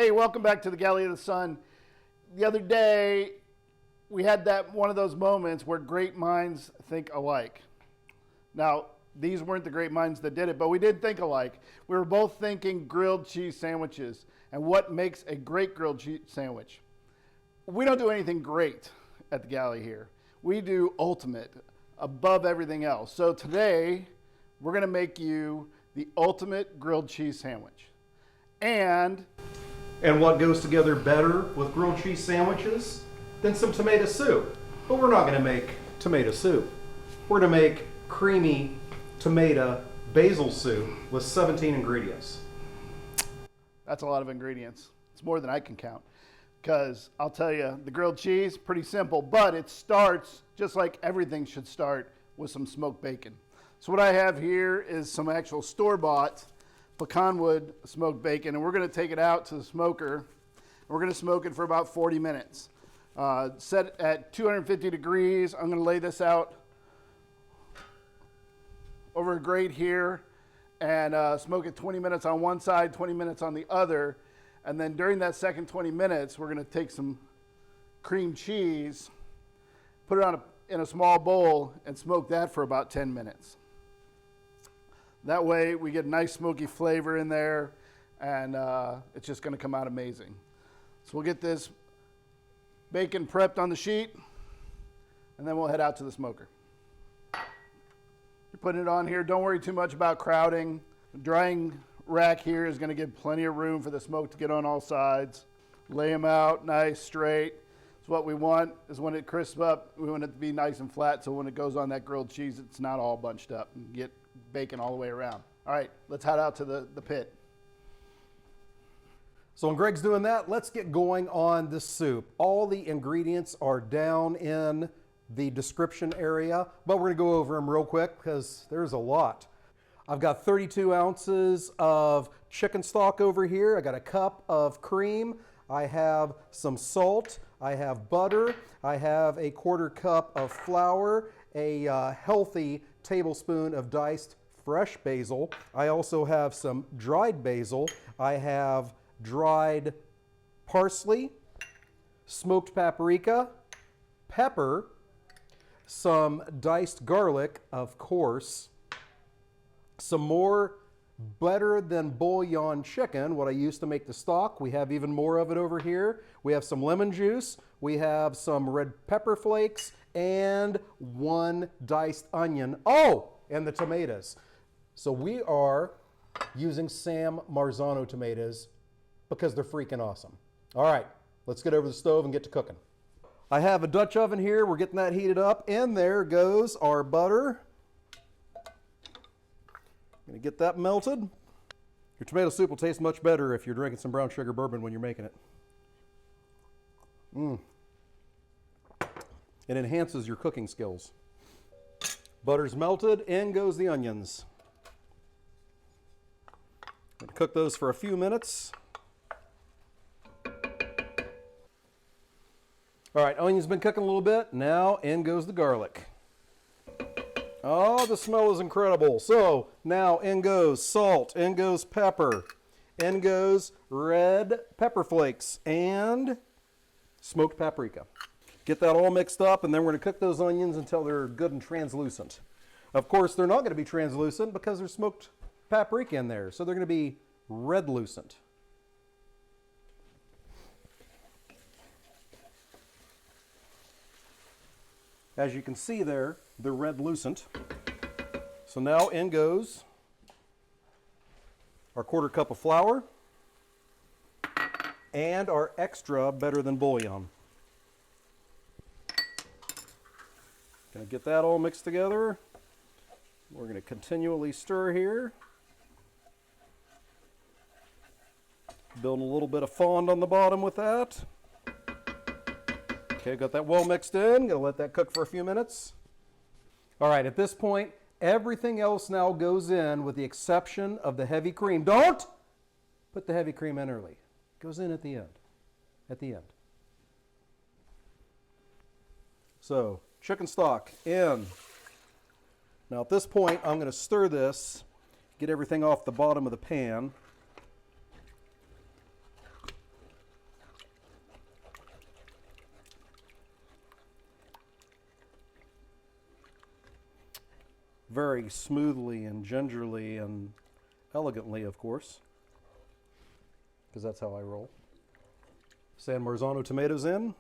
Hey, welcome back to the Galley of the Sun. The other day, we had one of those moments where great minds think alike. Now, these weren't the great minds that did it, but we did think alike. We were both thinking grilled cheese sandwiches and what makes a great grilled cheese sandwich. We don't do anything great at the Galley here. We do ultimate, above everything else. So today, we're gonna make you the ultimate grilled cheese sandwich. And what goes together better with grilled cheese sandwiches than some tomato soup? But we're not going to make tomato soup. We're going to make creamy tomato basil soup with 17 ingredients. That's a lot of ingredients. It's more than I can count. Because I'll tell you, the grilled cheese, pretty simple, but it starts just like everything should start with some smoked bacon. So what I have here is some actual store-bought pecanwood smoked bacon, and we're going to take it out to the smoker, and we're going to smoke it for about 40 minutes. Set at 250 degrees. I'm going to lay this out over a grate here and smoke it 20 minutes on one side, 20 minutes on the other, and then during that second 20 minutes, we're going to take some cream cheese, put it in a small bowl, and smoke that for about 10 minutes. That way we get a nice smoky flavor in there, and it's just going to come out amazing. So we'll get this bacon prepped on the sheet, and then we'll head out to the smoker. You're putting it on here. Don't worry too much about crowding. The drying rack here is going to give plenty of room for the smoke to get on all sides. Lay them out nice, straight. So what we want is when it crisps up, we want it to be nice and flat, so when it goes on that grilled cheese, it's not all bunched up and get bacon all the way around. All right, let's head out to the pit. So when Greg's doing that, let's get going on the soup. All the ingredients are down in the description area, but we're gonna go over them real quick because there's a lot. I've got 32 ounces of chicken stock over here. I got a cup of cream. I have some salt. I have butter. I have a quarter cup of flour, a healthy tablespoon of diced fresh basil. I also have some dried basil. I have dried parsley, smoked paprika, pepper, some diced garlic, of course, some more better than bouillon chicken, what I used to make the stock. We have even more of it over here. We have some lemon juice. We have some red pepper flakes and one diced onion. Oh, and the tomatoes. So we are using Sam Marzano tomatoes because they're freaking awesome. All right, let's get over the stove and get to cooking. I have a Dutch oven here. We're getting that heated up, and there goes our butter. Gonna get that melted. Your tomato soup will taste much better if you're drinking some brown sugar bourbon when you're making it. It enhances your cooking skills. Butter's melted, in goes the onions. Gonna cook those for a few minutes. All right, onion's been cooking a little bit. Now in goes the garlic. Oh, the smell is incredible. So now in goes salt, in goes pepper, in goes red pepper flakes, and smoked paprika. Get that all mixed up, and then we're gonna cook those onions until they're good and translucent. Of course, they're not gonna be translucent because there's smoked paprika in there, so they're gonna be red-lucent. As you can see there, they're red-lucent. So now in goes our quarter cup of flour and our extra better than bouillon. Gonna get that all mixed together. We're gonna continually stir here. Building a little bit of fond on the bottom with that. Okay, got that well mixed in. Gonna let that cook for a few minutes. All right, at this point, everything else now goes in with the exception of the heavy cream. Don't put the heavy cream in early. It goes in at the end. At the end. So, chicken stock in. Now at this point, I'm gonna stir this, get everything off the bottom of the pan. very smoothly and gingerly and elegantly, of course, because that's how I roll. San Marzano tomatoes in.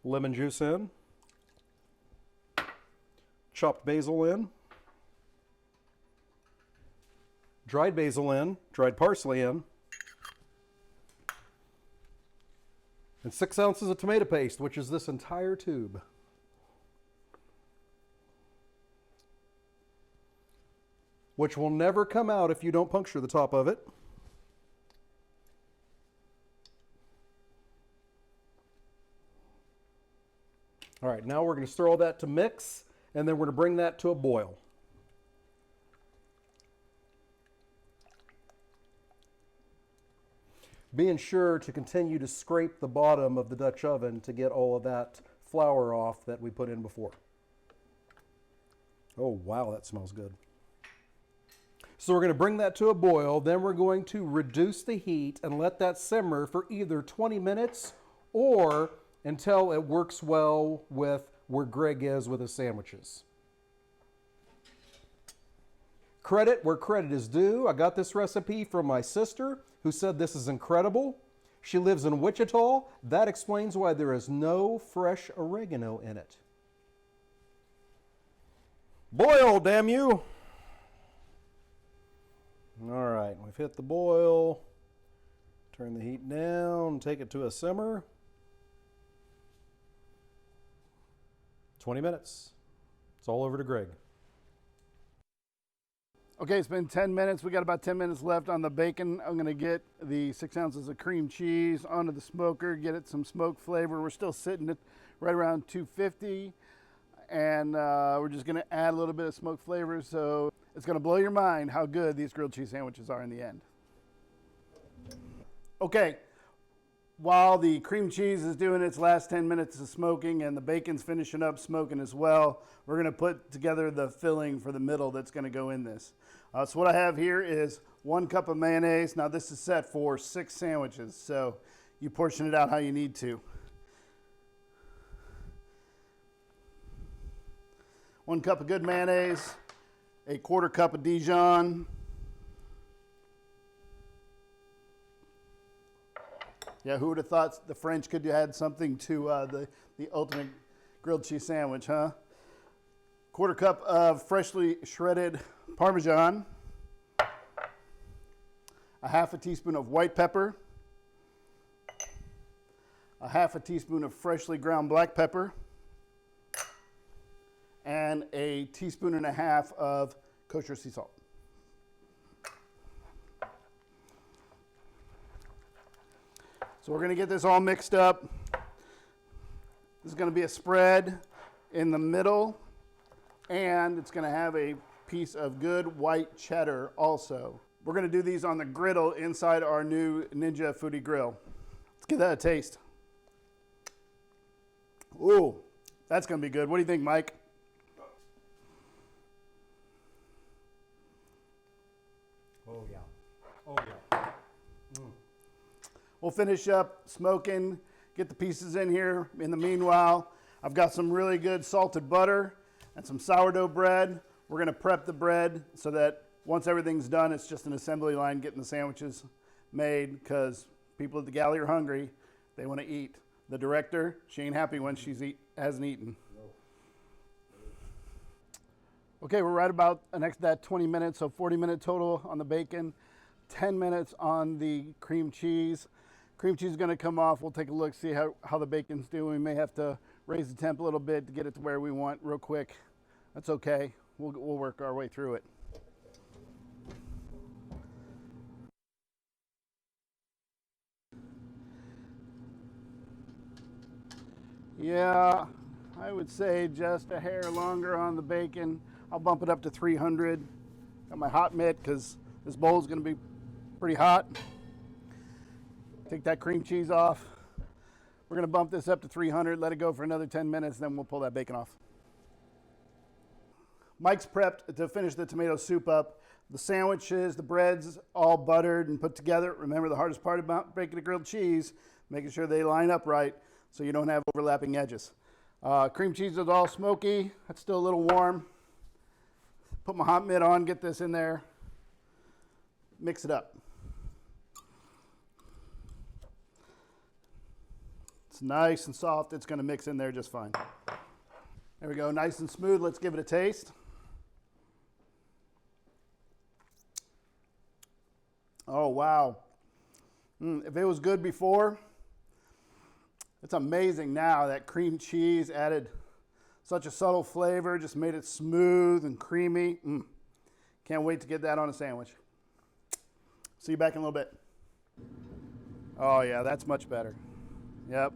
Lemon juice in. Chopped basil in. Dried basil in. Dried parsley in. And 6 ounces of tomato paste, which is this entire tube. Which will never come out if you don't puncture the top of it. All right, now we're going to stir all that to mix, and then we're going to bring that to a boil. Being sure to continue to scrape the bottom of the Dutch oven to get all of that flour off that we put in before. Oh, wow, that smells good. So we're going to bring that to a boil, then we're going to reduce the heat and let that simmer for either 20 minutes or until it works well with where Greg is with his sandwiches. Credit where credit is due. I got this recipe from my sister, who said this is incredible. She lives in Wichita. That explains why there is no fresh oregano in it. Boil, damn you! All right, we've hit the boil. Turn the heat down, take it to a simmer. 20 minutes. It's all over to Greg. Okay, it's been 10 minutes. We got about 10 minutes left on the bacon. I'm gonna get the 6 ounces of cream cheese onto the smoker, get it some smoke flavor. We're still sitting at right around 250, and we're just gonna add a little bit of smoke flavor. So it's gonna blow your mind how good these grilled cheese sandwiches are in the end. Okay, while the cream cheese is doing its last 10 minutes of smoking and the bacon's finishing up smoking as well, we're gonna put together the filling for the middle that's gonna go in this. So what I have here is 1 cup of mayonnaise. Now this is set for 6 sandwiches, so you portion it out how you need to. 1 cup of good mayonnaise, a 1/4 cup of Dijon. Yeah, who would have thought the French could add something to the ultimate grilled cheese sandwich, huh? 1/4 cup of freshly shredded Parmesan. A 1/2 teaspoon of white pepper. A 1/2 teaspoon of freshly ground black pepper. And a 1.5 teaspoons of kosher sea salt. So we're gonna get this all mixed up. This is gonna be a spread in the middle, and it's gonna have a piece of good white cheddar also. We're gonna do these on the griddle inside our new Ninja Foodie Grill. Let's give that a taste. Ooh, that's gonna be good. What do you think, Mike? Oh yeah, oh yeah. We'll finish up smoking, get the pieces in here. In the meanwhile, I've got some really good salted butter and some sourdough bread. We're gonna prep the bread so that once everything's done, it's just an assembly line getting the sandwiches made, because people at the galley are hungry. They wanna eat. The director, she ain't happy when hasn't eaten. Okay, we're right about that 20 minutes, so 40-minute total on the bacon, 10 minutes on the cream cheese. Cream cheese is gonna come off. We'll take a look, see how the bacon's doing. We may have to raise the temp a little bit to get it to where we want real quick. That's okay. We'll work our way through it. Yeah, I would say just a hair longer on the bacon. I'll bump it up to 300. Got my hot mitt because this bowl is going to be pretty hot. Take that cream cheese off. We're going to bump this up to 300, let it go for another 10 minutes, then we'll pull that bacon off. Mike's prepped to finish the tomato soup up. The sandwiches, the breads, all buttered and put together. Remember the hardest part about making a grilled cheese, making sure they line up right so you don't have overlapping edges. Cream cheese is all smoky. That's still a little warm. Put my hot mitt on, get this in there. Mix it up. It's nice and soft. It's going to mix in there just fine. There we go, nice and smooth. Let's give it a taste. Oh, wow. If it was good before, it's amazing now. That cream cheese added such a subtle flavor, just made it smooth and creamy. Can't wait to get that on a sandwich. See you back in a little bit. Oh yeah, that's much better. Yep.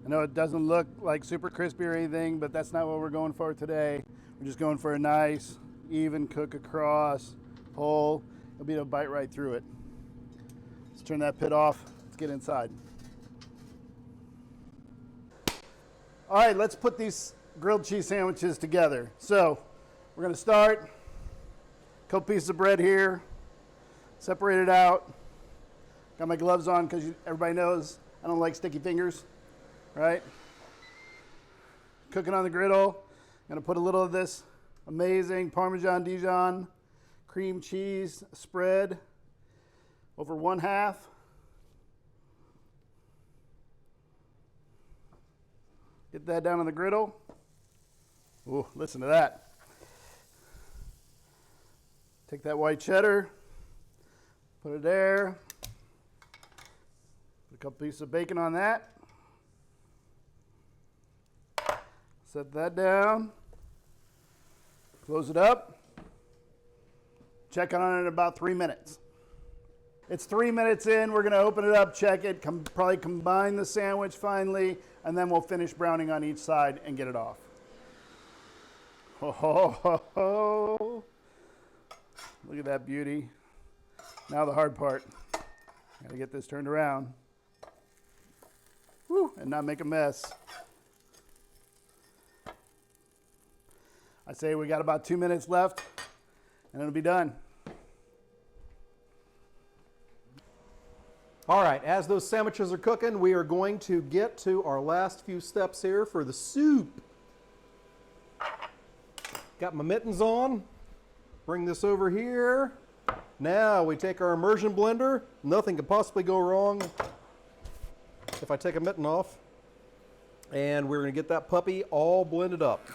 I know it doesn't look like super crispy or anything, but that's not what we're going for today. We're just going for a nice, even cook across, whole. You'll be able to bite right through it. Let's turn that pit off. Let's get inside. All right, let's put these grilled cheese sandwiches together. So we're going to start. A couple pieces of bread here. Separate it out. Got my gloves on because everybody knows I don't like sticky fingers, right? Cooking on the griddle. I'm going to put a little of this amazing Parmesan Dijon cream cheese spread over 1/2. Get that down on the griddle. Ooh, listen to that. Take that white cheddar, put it there. Put a couple pieces of bacon on that. Set that down. Close it up. Check on it in about 3 minutes. It's 3 minutes in. We're going to open it up, check it, probably combine the sandwich finally, and then we'll finish browning on each side and get it off. Oh, look at that beauty. Now the hard part. Got to get this turned around. Woo, and not make a mess. I say we got about 2 minutes left, and it'll be done. All right, as those sandwiches are cooking, we are going to get to our last few steps here for the soup. Got my mittens on. Bring this over here. Now we take our immersion blender. Nothing could possibly go wrong if I take a mitten off. And we're going to get that puppy all blended up.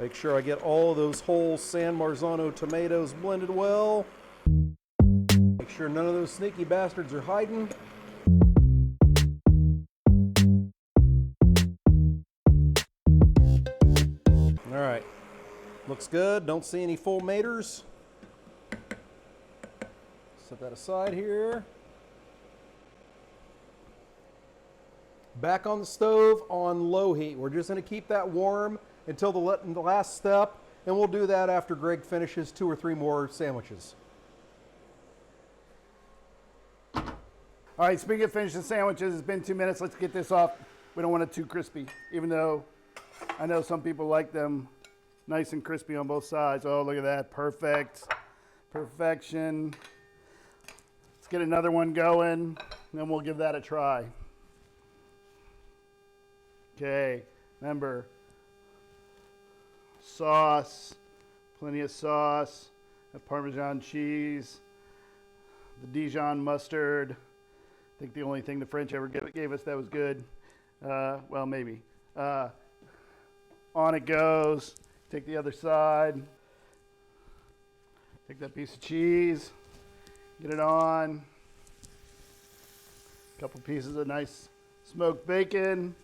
Make sure I get all of those whole San Marzano tomatoes blended well. Make sure none of those sneaky bastards are hiding. All right, looks good. Don't see any full maters. Set that aside here. Back on the stove on low heat. We're just going to keep that warm until the last step, and we'll do that after Greg finishes 2 or 3 more sandwiches. All right, speaking of finishing sandwiches, it's been 2 minutes. Let's get this off. We don't want it too crispy, even though I know some people like them nice and crispy on both sides. Oh, look at that. Perfect. Perfection. Let's get another one going, and then we'll give that a try. Okay, remember, sauce, plenty of sauce, that Parmesan cheese, the Dijon mustard. I think the only thing the French ever gave us that was good. Well, maybe. On it goes. Take the other side. Take that piece of cheese. Get it on. A couple pieces of nice smoked bacon.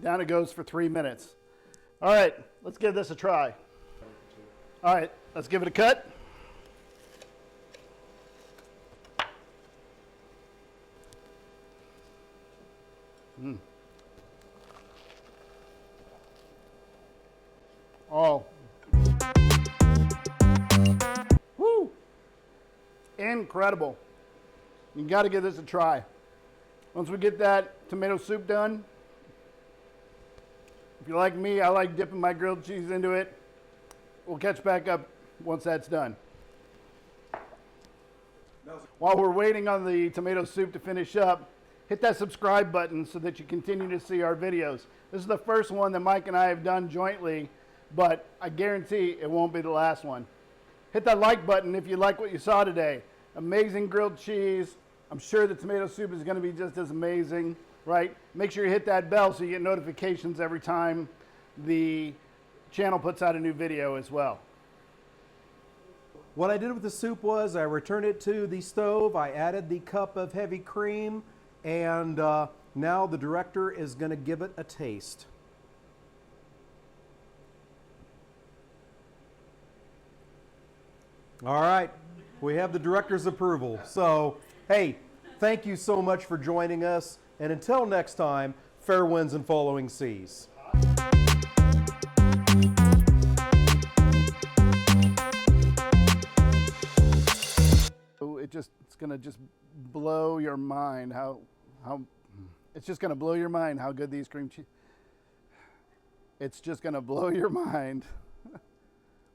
Down it goes for 3 minutes. All right, let's give this a try. All right, let's give it a cut. Oh. Woo. Incredible. You got to give this a try. Once we get that tomato soup done, if you're like me, I like dipping my grilled cheese into it. We'll catch back up once that's done. While we're waiting on the tomato soup to finish up, hit that subscribe button so that you continue to see our videos. This is the first one that Mike and I have done jointly, but I guarantee it won't be the last one. Hit that like button if you like what you saw today. Amazing grilled cheese. I'm sure the tomato soup is going to be just as amazing, right? Make sure you hit that bell so you get notifications every time the channel puts out a new video as well. What I did with the soup was I returned it to the stove, I added the cup of heavy cream, and now the director is going to give it a taste. All right, we have the director's approval. So, hey, thank you so much for joining us, and until next time, fair winds and following seas. It's gonna just blow your mind it's just gonna blow your mind how good these cream cheese. It's just gonna blow your mind